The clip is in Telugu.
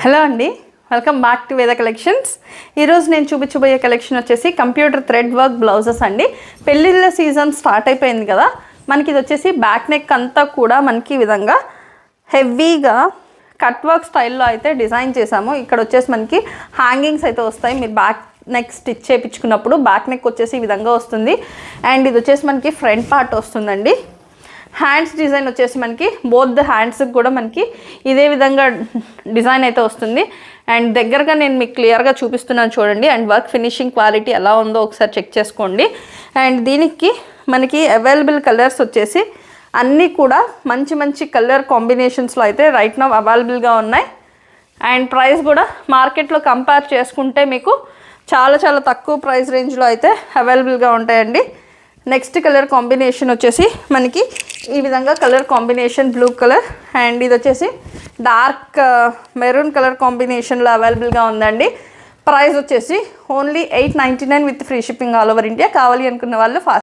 హలో అండి, వెల్కమ్ బ్యాక్ టు వేద కలెక్షన్స్. ఈరోజు నేను చూపించబోయే కలెక్షన్ వచ్చేసి కంప్యూటర్ థ్రెడ్ వర్క్ బ్లౌజెస్ అండి. పెళ్ళిళ్ళ సీజన్ స్టార్ట్ అయిపోయింది కదా, మనకి ఇది వచ్చేసి బ్యాక్ నెక్ అంతా కూడా మనకి ఈ విధంగా హెవీగా కట్ వర్క్ స్టైల్లో అయితే డిజైన్ చేసాము. ఇక్కడ వచ్చేసి మనకి హ్యాంగింగ్స్ అయితే వస్తాయి. మీరు బ్యాక్ నెక్ స్టిచ్ చేయించుకున్నప్పుడు బ్యాక్ నెక్ వచ్చేసి ఈ విధంగా వస్తుంది. అండ్ ఇది వచ్చేసి మనకి ఫ్రంట్ పార్ట్ వస్తుందండి. హ్యాండ్స్ డిజైన్ వచ్చేసి మనకి బోత్ ద హ్యాండ్స్కి కూడా మనకి ఇదే విధంగా డిజైన్ అయితే వస్తుంది. అండ్ దగ్గరగా నేను మీకు క్లియర్గా చూపిస్తున్నాను చూడండి. అండ్ వర్క్ ఫినిషింగ్ క్వాలిటీ ఎలా ఉందో ఒకసారి చెక్ చేసుకోండి. అండ్ దీనికి మనకి అవైలబుల్ కలర్స్ వచ్చేసి అన్నీ కూడా మంచి మంచి కలర్ కాంబినేషన్స్లో అయితే రైట్ నౌ అవైలబుల్గా ఉన్నాయి. అండ్ ప్రైస్ కూడా మార్కెట్లో కంపేర్ చేసుకుంటే మీకు చాలా చాలా తక్కువ ప్రైస్ రేంజ్లో అయితే అవైలబుల్గా ఉంటాయండి. నెక్స్ట్ కలర్ కాంబినేషన్ వచ్చేసి మనకి ఈ విధంగా colour combination blue colour, and ఇది వచ్చేసి డార్క్ మెరూన్ కలర్ కాంబినేషన్లో అవైలబుల్గా ఉందండి. ప్రైస్ వచ్చేసి only $899 with free shipping all over India. కావాలి అనుకున్న వాళ్ళు